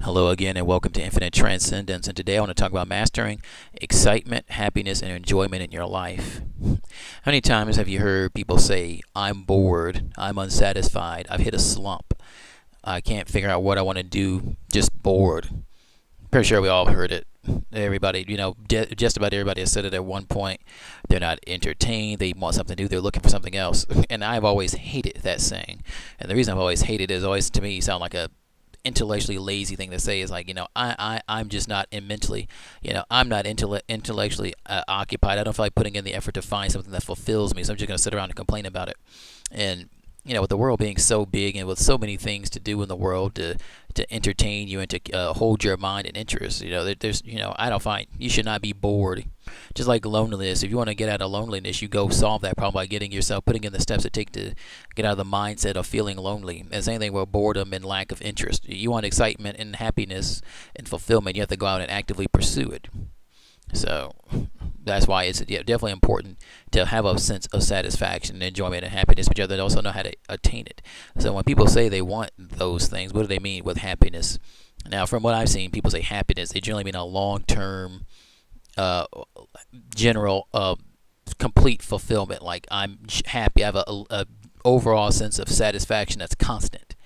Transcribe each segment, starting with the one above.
Hello again and welcome to Infinite Transcendence. And today I want to talk about mastering excitement, happiness, and enjoyment in your life. How many times have you heard people say, I'm bored, I'm unsatisfied, I've hit a slump, I can't figure out what I want to do, just bored. Pretty sure we all heard it. Everybody, just about everybody has said it at one point. They're not entertained, they want something to do, they're looking for something else. And I've always hated that saying. And the reason I've always hated it is always, to me, sound like a intellectually lazy thing to say. Is like, I'm just not mentally, I'm not intellectually occupied. I don't feel like putting in the effort to find something that fulfills me, so I'm just going to sit around and complain about it. And with the world being so big and with so many things to do in the world to entertain you and to hold your mind and interest, there's I don't find you should not be bored. Just like loneliness, if you want to get out of loneliness, you go solve that problem by putting in the steps it takes to get out of the mindset of feeling lonely. And same thing with boredom and lack of interest. You want excitement and happiness and fulfillment, you have to go out and actively pursue it. So that's why it's definitely important to have a sense of satisfaction and enjoyment and happiness, but you have to also know how to attain it. So when people say they want those things, what do they mean with happiness? Now, from what I've seen, people say happiness, they generally mean a long-term, general, complete fulfillment. Like, I'm happy, I have a overall sense of satisfaction that's constant.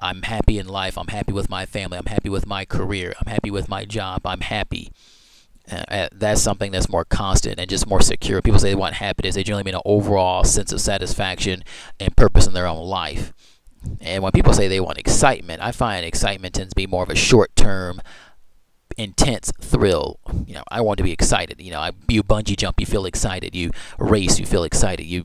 I'm happy in life, I'm happy with my family, I'm happy with my career, I'm happy with my job, I'm happy. That's something that's more constant and just more secure. People say they want happiness, they generally mean an overall sense of satisfaction and purpose in their own life. And when people say they want excitement, I find excitement tends to be more of a short-term, intense thrill. I want to be excited. You bungee jump, you feel excited. You race, you feel excited. You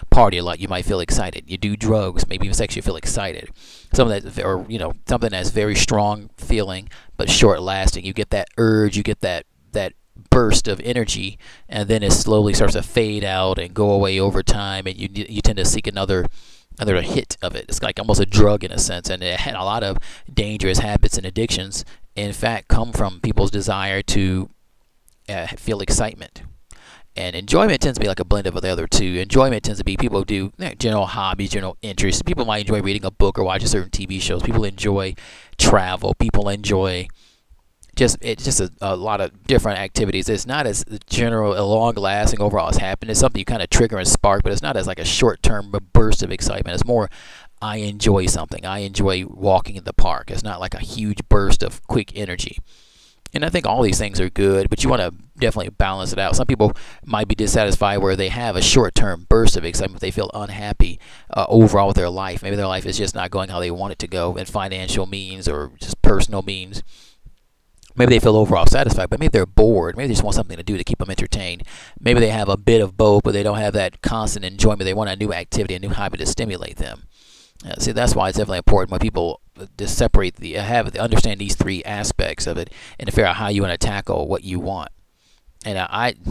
party a lot, you might feel excited. You do drugs, maybe even sex, you feel excited. Something that's very strong feeling but short-lasting. You get that urge, you get that burst of energy, and then it slowly starts to fade out and go away over time, and you tend to seek another hit of it. It's like almost a drug in a sense, and it had a lot of dangerous habits and addictions, in fact, come from people's desire to feel excitement. And enjoyment tends to be like a blend of the other two. Enjoyment tends to be people do general hobbies, general interests. People might enjoy reading a book or watching certain TV shows. People enjoy travel. People enjoy it's just a lot of different activities. It's not as general, long-lasting overall as happiness. It's something you kind of trigger and spark, but it's not as like a short-term burst of excitement. It's more, I enjoy something. I enjoy walking in the park. It's not like a huge burst of quick energy. And I think all these things are good, but you want to definitely balance it out. Some people might be dissatisfied where they have a short-term burst of excitement. They feel unhappy overall with their life. Maybe their life is just not going how they want it to go in financial means or just personal means. Maybe they feel overall satisfied, but maybe they're bored. Maybe they just want something to do to keep them entertained. Maybe they have a bit of both, but they don't have that constant enjoyment. They want a new activity, a new hobby to stimulate them. See, that's why it's definitely important when people just understand these three aspects of it and to figure out how you want to tackle what you want. And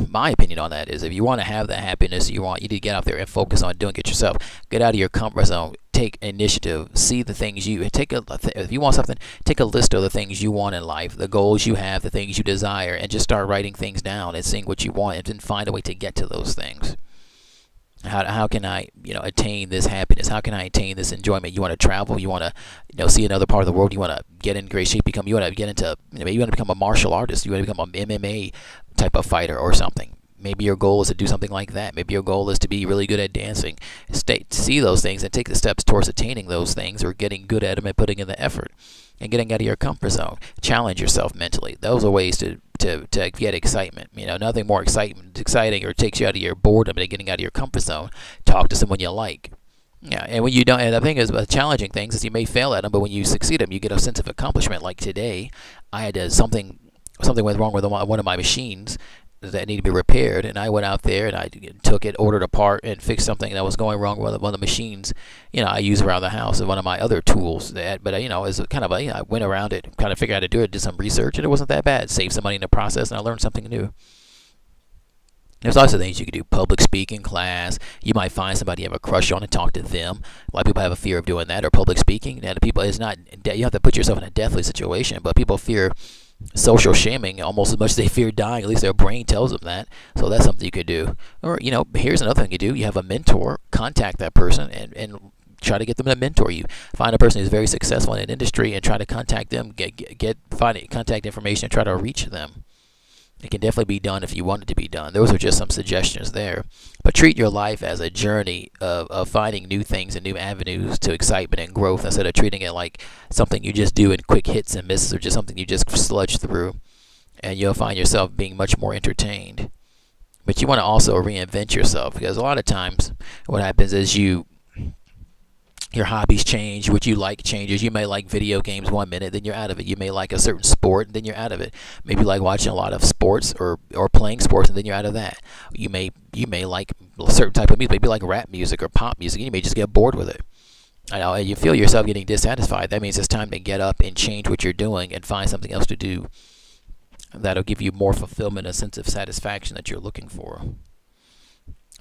my opinion on that is, if you want to have the happiness you want, you need to get out there and focus on doing it yourself. Get out of your comfort zone. Take initiative. See the things if you want something, take a list of the things you want in life, the goals you have, the things you desire, and just start writing things down and seeing what you want, and then find a way to get to those things. How can I attain this happiness? How can I attain this enjoyment? You want to travel, you want to see another part of the world, you want to get in great shape, you want to get into maybe you want to become a martial artist, you want to become an MMA type of fighter or something. Maybe your goal is to do something like that. Maybe your goal is to be really good at dancing. See those things and take the steps towards attaining those things, or getting good at them and putting in the effort and getting out of your comfort zone. Challenge yourself mentally. Those are ways to get excitement. Nothing more exciting or takes you out of your boredom than getting out of your comfort zone. Talk to someone you like. Yeah, and when you don't, and the thing is about challenging things is you may fail at them, but when you succeed at them, you get a sense of accomplishment. Like today, I had something went wrong with one of my machines that needed to be repaired, and I went out there and I took it, ordered a part, and fixed something that was going wrong with one of the machines I use around the house, and one of my other tools. But as kind of I went around it, kind of figured out how to do it, did some research, and it wasn't that bad. Saved some money in the process, and I learned something new. There's lots of things you can do. Public speaking class. You might find somebody you have a crush on and talk to them. A lot of people have a fear of doing that, or public speaking. And people, it's not, you have to put yourself in a deathly situation, but people fear social shaming almost as much as they fear dying. At least their brain tells them that. So that's something you could do. Or, here's another thing you do. You have a mentor. Contact that person and try to get them to mentor you. Find a person who's very successful in an industry and try to contact them. Find contact information and try to reach them. It can definitely be done if you want it to be done. Those are just some suggestions there. But treat your life as a journey of finding new things and new avenues to excitement and growth instead of treating it like something you just do in quick hits and misses or just something you just sludge through. And you'll find yourself being much more entertained. But you want to also reinvent yourself, because a lot of times what happens is your hobbies change, what you like changes. You may like video games one minute, then you're out of it. You may like a certain sport, then you're out of it. Maybe you like watching a lot of sports or playing sports, and then you're out of that. You may like a certain type of music, maybe like rap music or pop music. You may just get bored with it. And you feel yourself getting dissatisfied. That means it's time to get up and change what you're doing and find something else to do that'll give you more fulfillment, a sense of satisfaction that you're looking for.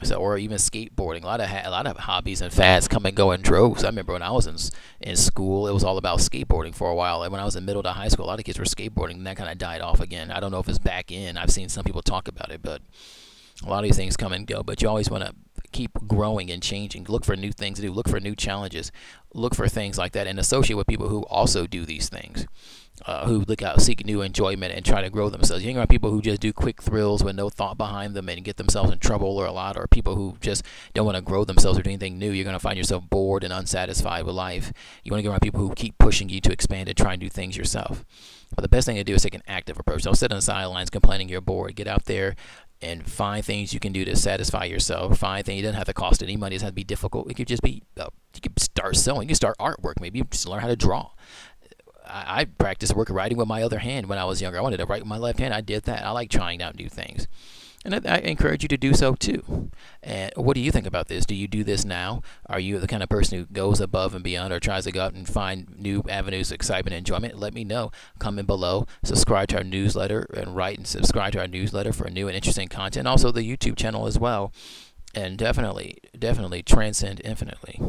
So, or even skateboarding. A lot of hobbies and fads come and go in droves. I remember when I was in school, it was all about skateboarding for a while. And when I was in middle to high school, a lot of kids were skateboarding, and that kind of died off again. I don't know if it's back in. I've seen some people talk about it, but a lot of these things come and go. But you always want to keep growing and changing. Look for new things to do. Look for new challenges. Look for things like that, and associate with people who also do these things. Who seek new enjoyment and try to grow themselves. You hang around people who just do quick thrills with no thought behind them and get themselves in trouble or a lot, or people who just don't want to grow themselves or do anything new. You're going to find yourself bored and unsatisfied with life. You want to get around people who keep pushing you to expand and try and do things yourself. But the best thing to do is take an active approach. Don't sit on the sidelines complaining you're bored. Get out there and find things you can do to satisfy yourself. Find things. It doesn't have to cost any money. It doesn't have to be difficult. It could just be, you can start sewing. You can start artwork. Maybe you just learn how to draw. I practiced writing with my other hand when I was younger. I wanted to write with my left hand. I did that. I like trying out new things. And I encourage you to do so too. And what do you think about this? Do you do this now? Are you the kind of person who goes above and beyond or tries to go out and find new avenues of excitement and enjoyment? Let me know. Comment below. Subscribe to our newsletter and write and subscribe to our newsletter for new and interesting content. Also the YouTube channel as well. And definitely transcend infinitely.